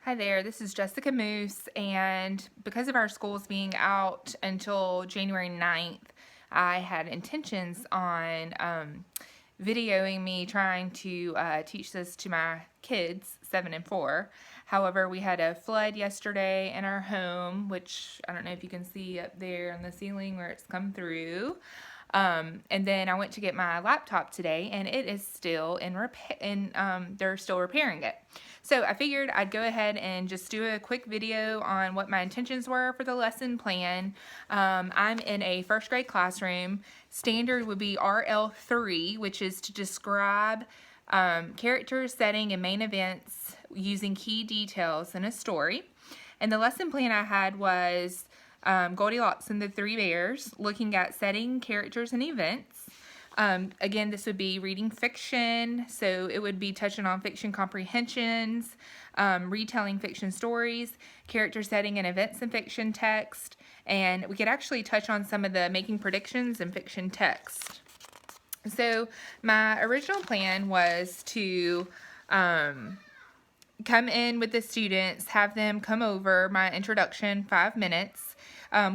Hi there, this is Jessica Moose, and because of our schools being out until January 9th, I had intentions on videoing me trying to teach this to my kids, 7 and 4. However, we had a flood yesterday in our home, which I don't know if you can see up there on the ceiling where it's come through. And then I went to get my laptop today, and it is still in repair, and they're still repairing it. So I figured I'd go ahead and just do a quick video on what my intentions were for the lesson plan. I'm in a first grade classroom. Standard would be RL3, which is to describe characters, setting, and main events using key details in a story. And the lesson plan I had was Goldilocks and the Three Bears, looking at setting, characters, and events. Again, this would be reading fiction, so it would be touching on fiction comprehensions, retelling fiction stories, character setting and events in fiction text, and we could actually touch on some of the making predictions in fiction text. So my original plan was to come in with the students, have them come over my introduction, 5 minutes.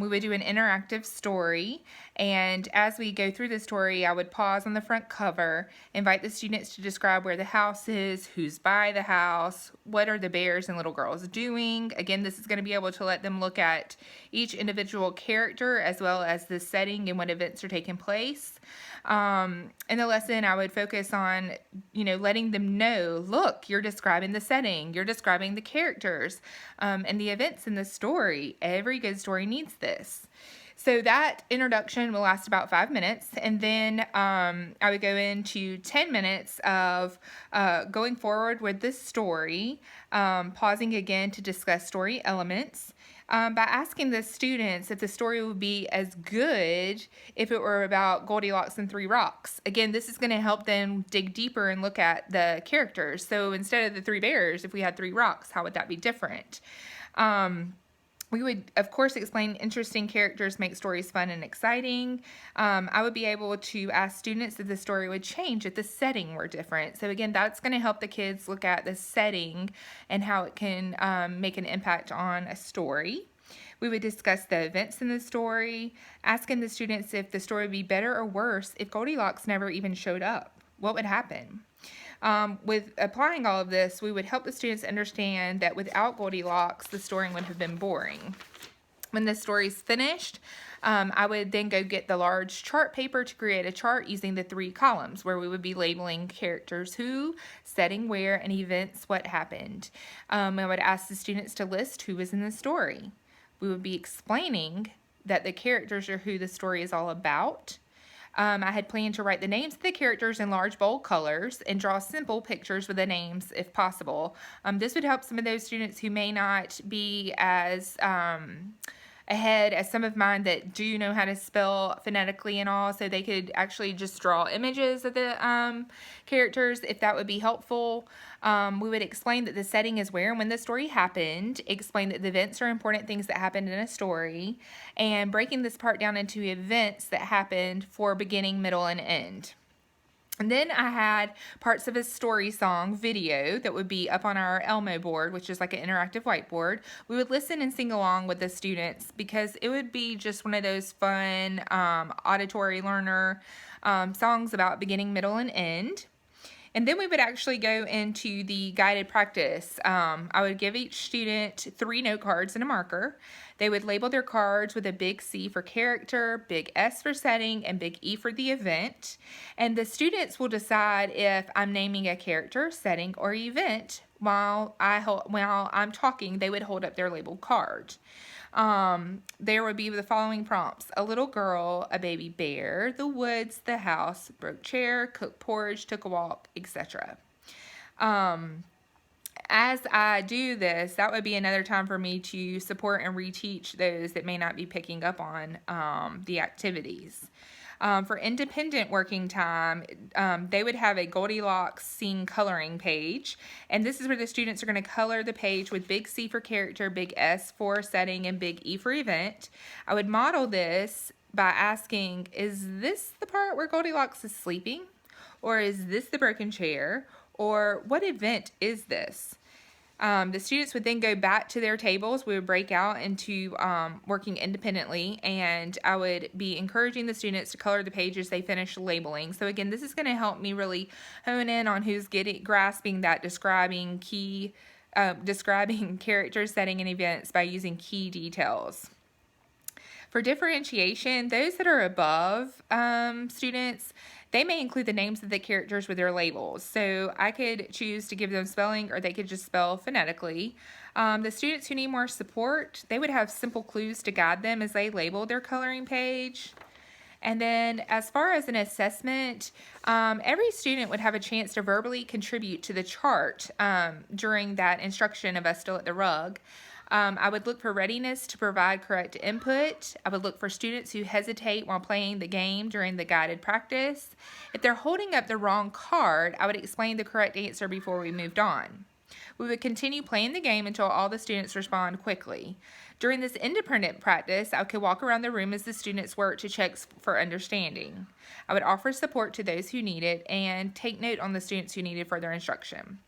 We would do an interactive story, and as we go through the story, I would pause on the front cover, invite the students to describe where the house is, who's by the house, what are the bears and little girls doing. Again, this is going to be able to let them look at each individual character as well as the setting and what events are taking place. In the lesson, I would focus on, letting them know, look, you're describing the setting, you're describing the characters, and the events in the story. Every good story needs this. So that introduction will last about 5 minutes, and then I would go into 10 minutes of going forward with this story, pausing again to discuss story elements, by asking the students if the story would be as good if it were about Goldilocks and Three Rocks. Again, this is going to help them dig deeper and look at the characters. So instead of the three bears, if we had three rocks, how would that be different? We would, of course, explain interesting characters make stories fun and exciting. I would be able to ask students if the story would change if the setting were different. So again, that's going to help the kids look at the setting and how it can make an impact on a story. We would discuss the events in the story, asking the students if the story would be better or worse if Goldilocks never even showed up. What would happen? With applying all of this, we would help the students understand that without Goldilocks, the story would have been boring. When the story's finished, I would then go get the large chart paper to create a chart using the 3 columns where we would be labeling characters who, setting where, and events what happened. I would ask the students to list who was in the story. We would be explaining that the characters are who the story is all about. I had planned to write the names of the characters in large bold colors and draw simple pictures with the names if possible. This would help some of those students who may not be as ahead as some of mine that do know how to spell phonetically and all, so they could actually just draw images of the characters if that would be helpful. We would explain that the setting is where and when the story happened, explain that the events are important things that happened in a story, and breaking this part down into events that happened for beginning, middle, and end. And then I had parts of a story song video that would be up on our Elmo board, which is like an interactive whiteboard. We would listen and sing along with the students because it would be just one of those fun auditory learner songs about beginning, middle, and end. And then we would actually go into the guided practice. I would give each student 3 note cards and a marker. They would label their cards with a big C for character, big S for setting, and big E for the event. And the students will decide if I'm naming a character, setting, or event while I'm talking. They would hold up their labeled card. There would be the following prompts: a little girl, a baby bear, the woods, the house, broke chair, cooked porridge, took a walk, etc. As I do this, that would be another time for me to support and reteach those that may not be picking up on the activities. For independent working time, they would have a Goldilocks scene coloring page, and this is where the students are going to color the page with big C for character, big S for setting, and big E for event. I would model this by asking, is this the part where Goldilocks is sleeping? Or is this the broken chair? Or what event is this? The students would then go back to their tables. We would break out into working independently, and I would be encouraging the students to color the pages they finish labeling. So again, this is going to help me really hone in on who's grasping that describing character, setting, and events by using key details. For differentiation, those that are above students, they may include the names of the characters with their labels. So I could choose to give them spelling, or they could just spell phonetically. The students who need more support, they would have simple clues to guide them as they label their coloring page. And then as far as an assessment, every student would have a chance to verbally contribute to the chart during that instruction of us still at the rug. I would look for readiness to provide correct input. I would look for students who hesitate while playing the game during the guided practice. If they're holding up the wrong card, I would explain the correct answer before we moved on. We would continue playing the game until all the students respond quickly. During this independent practice, I could walk around the room as the students worked to check for understanding. I would offer support to those who need it and take note on the students who needed further instruction.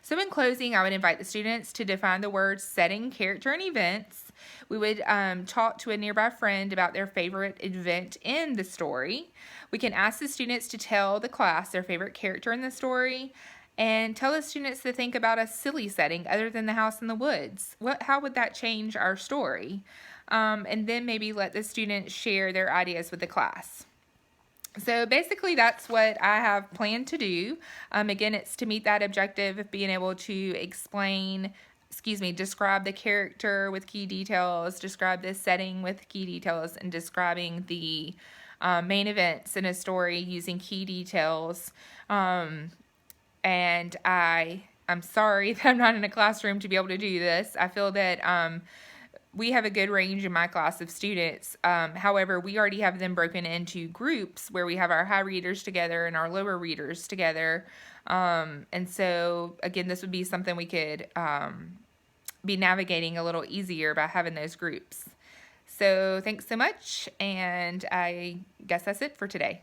So in closing, I would invite the students to define the words setting, character, and events. We would talk to a nearby friend about their favorite event in the story. We can ask the students to tell the class their favorite character in the story, and tell the students to think about a silly setting other than the house in the woods. How would that change our story? And then maybe let the students share their ideas with the class. So basically that's what I have planned to do. Again, it's to meet that objective of being able to describe the character with key details, describe the setting with key details, and describing the main events in a story using key details. And I'm sorry that I'm not in a classroom to be able to do this. I feel that we have a good range in my class of students. However, we already have them broken into groups where we have our high readers together and our lower readers together. And so, again, this would be something we could be navigating a little easier by having those groups. So thanks so much, and I guess that's it for today.